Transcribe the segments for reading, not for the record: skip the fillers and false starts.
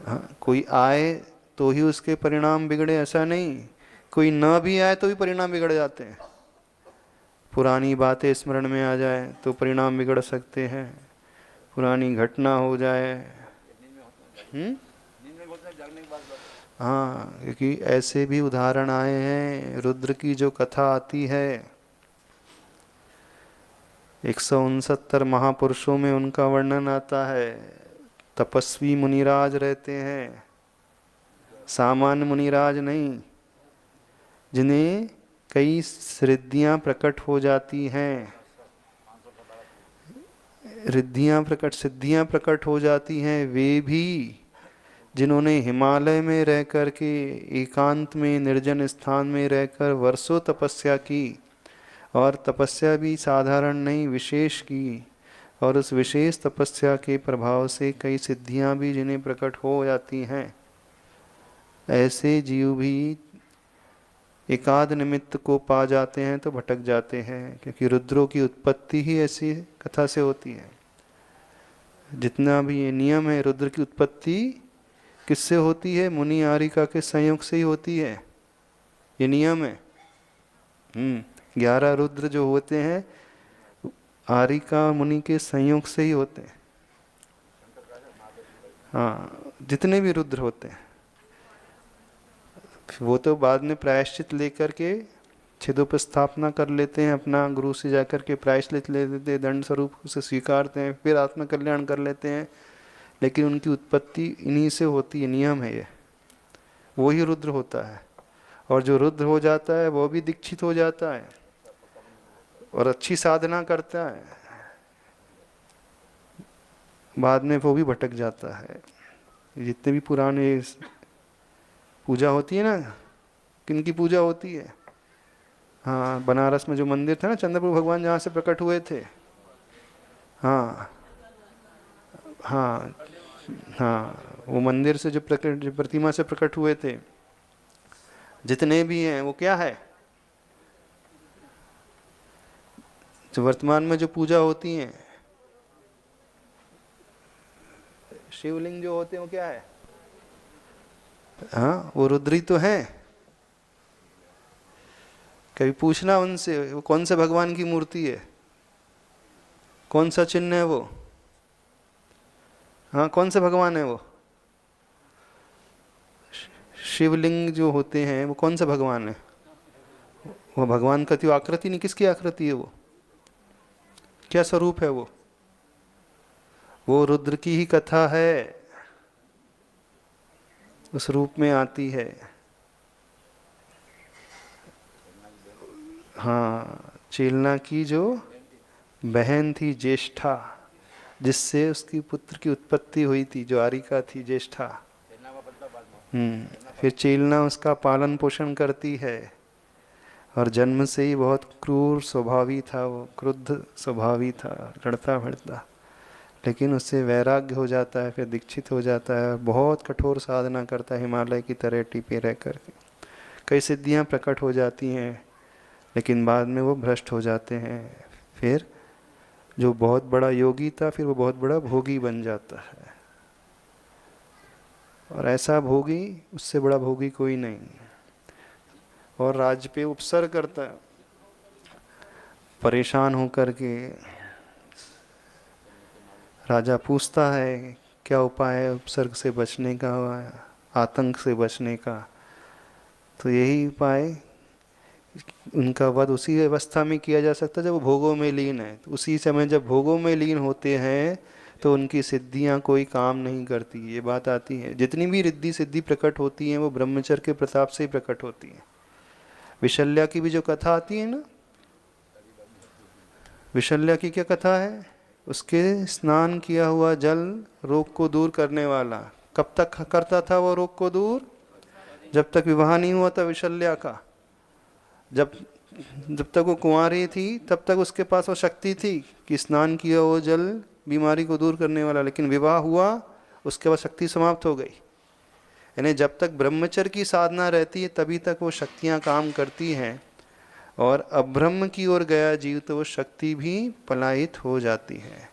हाँ, कोई आए तो ही उसके परिणाम बिगड़े ऐसा नहीं, कोई न भी आए तो भी परिणाम बिगड़ जाते हैं। पुरानी बातें स्मरण में आ जाए तो परिणाम बिगड़ सकते हैं, पुरानी घटना हो जाए। हम्म। हाँ, क्योंकि ऐसे भी उदाहरण आए हैं, रुद्र की जो कथा आती है, 169 महापुरुषों में उनका वर्णन आता है। तपस्वी मुनिराज रहते हैं, सामान्य मुनिराज नहीं, जिन्हें कई सिद्धियां प्रकट हो जाती हैं, रिद्धियां प्रकट सिद्धियां प्रकट हो जाती हैं। वे भी, जिन्होंने हिमालय में रह कर के, एकांत में निर्जन स्थान में रहकर वर्षों तपस्या की, और तपस्या भी साधारण नहीं विशेष की, और उस विशेष तपस्या के प्रभाव से कई सिद्धियां भी जिन्हें प्रकट हो जाती हैं, ऐसे जीव भी एकाद निमित्त को पा जाते हैं तो भटक जाते हैं, क्योंकि रुद्रों की उत्पत्ति ही ऐसी कथा से होती है। जितना भी ये नियम है, रुद्र की उत्पत्ति किससे होती है? मुनि आरिका के संयोग से ही होती है, ये नियम है। 11 रुद्र जो होते हैं आरिका मुनि के संयोग से ही होते हैं। हाँ, जितने भी रुद्र होते हैं वो तो बाद में प्रायश्चित लेकर के छिदोपस्थापना कर लेते हैं, अपना गुरु से जाकर के प्रायश्चित ले लेते हैं, दंड स्वरूप उसे स्वीकारते हैं, फिर आत्मकल्याण कर लेते हैं। लेकिन उनकी उत्पत्ति इन्हीं से होती है, नियम है ये, वो ही रुद्र होता है। और जो रुद्र हो जाता है वो भी दीक्षित हो जाता है और अच्छी साधना करता है, बाद में वो भी भटक जाता है। जितने भी पुराने पूजा होती है ना, किनकी पूजा होती है? हाँ, बनारस में जो मंदिर था ना, चंद्रपुर भगवान जहाँ से प्रकट हुए थे। हाँ हाँ हाँ, वो मंदिर से जो प्रकट, जो प्रतिमा से प्रकट हुए थे, जितने भी हैं वो क्या है? जो वर्तमान में जो पूजा होती है, शिवलिंग जो होते हैं वो क्या है? हाँ, वो रुद्री तो है। कभी पूछना उनसे वो कौन से भगवान की मूर्ति है, कौन सा चिन्ह है वो? हाँ, कौन से भगवान है वो? शिवलिंग जो होते हैं वो कौन सा भगवान है? वो भगवान का तो आकृति नहीं, किसकी आकृति है वो? क्या स्वरूप है वो रुद्र की ही कथा है, उस रूप में आती है। हाँ, चेलना की जो बहन थी ज्येष्ठा, जिससे उसकी पुत्र की उत्पत्ति हुई थी, जो आरिका थी ज्येष्ठा। फिर चेलना उसका पालन पोषण करती है, और जन्म से ही बहुत क्रूर स्वभावी था, वो क्रुद्ध स्वभावी था, लड़ता भड़ता। लेकिन उससे वैराग्य हो जाता है, फिर दीक्षित हो जाता है, बहुत कठोर साधना करता है, हिमालय की तरह टीपे रह कर के कई सिद्धियां प्रकट हो जाती हैं, लेकिन बाद में वो भ्रष्ट हो जाते हैं। फिर जो बहुत बड़ा योगी था, फिर वो बहुत बड़ा भोगी बन जाता है, और ऐसा भोगी, उससे बड़ा भोगी कोई नहीं। और राज्य पे उपसर्ग करता है, परेशान होकर के राजा पूछता है क्या उपाय है उपसर्ग से बचने का, आतंक से बचने का? तो यही उपाय, उनका वध उसी अवस्था में किया जा सकता है जब वो भोगों में लीन है। तो उसी समय जब भोगों में लीन होते हैं तो उनकी सिद्धियां कोई काम नहीं करती, ये बात आती है। जितनी भी रिद्धि सिद्धि प्रकट होती हैं वो ब्रह्मचर्य के प्रताप से ही प्रकट होती हैं। विशल्या की भी जो कथा आती है ना, विशल्या की क्या कथा है? उसके स्नान किया हुआ जल रोग को दूर करने वाला। कब तक करता था वो रोग को दूर? जब तक विवाह नहीं हुआ था विशल्या का। जब जब तक वो कुंवारी थी तब तक उसके पास वो शक्ति थी कि स्नान किया वो जल बीमारी को दूर करने वाला, लेकिन विवाह हुआ उसके बाद शक्ति समाप्त हो गई। यानी जब तक ब्रह्मचर्य की साधना रहती है तभी तक वो शक्तियाँ काम करती हैं, और अब्रह्म की ओर गया जीव तो वो शक्ति भी पलायित हो जाती है।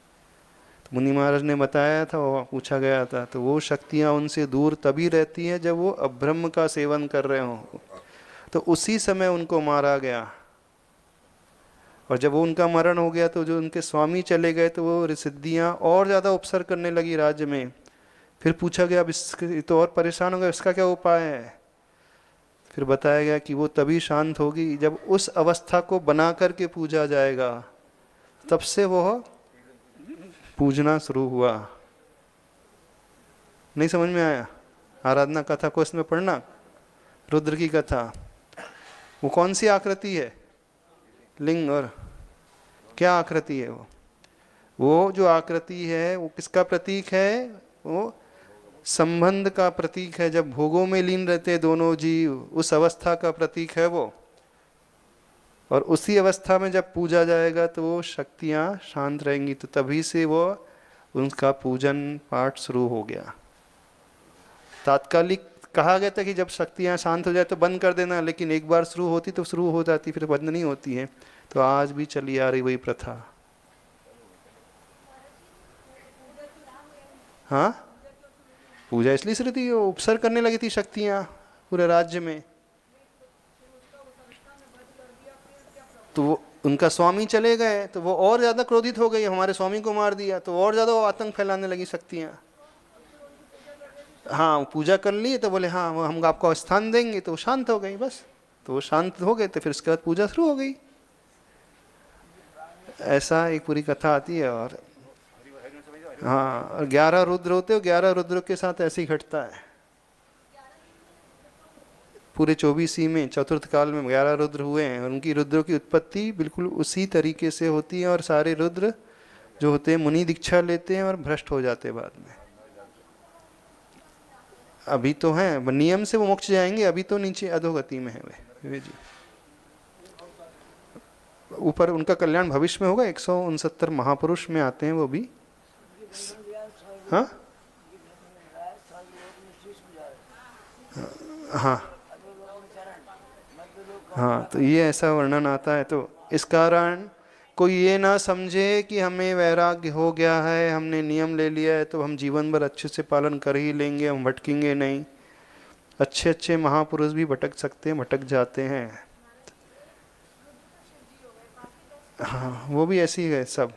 मुनि महाराज ने बताया था, वो पूछा गया था, तो वो शक्तियाँ उनसे दूर तभी रहती हैं जब वो अब्रह्म का सेवन कर रहे हों, तो उसी समय उनको मारा गया। और जब वो उनका मरण हो गया तो जो उनके स्वामी चले गए, तो वो सिद्धियाँ और ज़्यादा उपसर्ग करने लगी राज्य में। फिर पूछा गया, अब इसके तो और परेशान हो गया, इसका क्या उपाय है? फिर बताया गया कि वो तभी शांत होगी जब उस अवस्था को बना करके पूजा जाएगा। तब से वो पूजना शुरू हुआ। नहीं समझ में आया? आराधना कथा को इसमें पढ़ना, रुद्र की कथा। वो कौन सी आकृति है? लिंग। और क्या आकृति है वो जो आकृति है वो किसका प्रतीक है? वो संबंध का प्रतीक है। जब भोगों में लीन रहते दोनों जीव, उस अवस्था का प्रतीक है वो। और उसी अवस्था में जब पूजा जाएगा तो वो शक्तियाँ शांत रहेंगी। तो तभी से वो उनका पूजन पाठ शुरू हो गया। तात्कालिक कहा गया था कि जब शक्तियाँ शांत हो जाए तो बंद कर देना, लेकिन एक बार शुरू होती तो शुरू हो जाती, फिर बंद नहीं होती है। तो आज भी चली आ रही वही प्रथा। हाँ, पूजा इसलिए शुरू थी, वो उपसर्ग करने लगी थी शक्तियाँ पूरे राज्य में। तो वो उनका स्वामी चले गए तो वो और ज़्यादा क्रोधित हो गई, हमारे स्वामी को मार दिया, तो और ज़्यादा वो आतंक फैलाने लगी शक्तियाँ। हाँ, पूजा कर ली तो बोले हाँ वो हम आपको स्थान देंगे, तो वो शांत हो गई बस। तो वो शांत हो गए तो फिर उसके बाद पूजा शुरू हो गई। ऐसा एक पूरी कथा आती है। और हाँ, और 11 रुद्र होते हो, 11 रुद्र के साथ ऐसे ही घटता है। पूरे 24 में चतुर्थ काल में 11 रुद्र हुए हैं, और उनकी रुद्रों की उत्पत्ति बिल्कुल उसी तरीके से होती है। और सारे रुद्र जो होते हैं मुनि दीक्षा लेते हैं और भ्रष्ट हो जाते हैं बाद में। अभी तो हैं नियम से वो मोक्ष जाएंगे, अभी तो नीचे अधोगति में है वे जी। ऊपर उनका कल्याण भविष्य में होगा। 169 महापुरुष में आते हैं वो भी। हाँ हाँ हाँ, तो ये ऐसा वर्णन आता है। तो इस कारण कोई ये ना समझे कि हमें वैराग्य हो गया है, हमने नियम ले लिया है तो हम जीवन भर अच्छे से पालन कर ही लेंगे, हम भटकेंगे नहीं। अच्छे अच्छे महापुरुष भी भटक सकते हैं, भटक जाते हैं। हाँ, वो भी ऐसी है सब।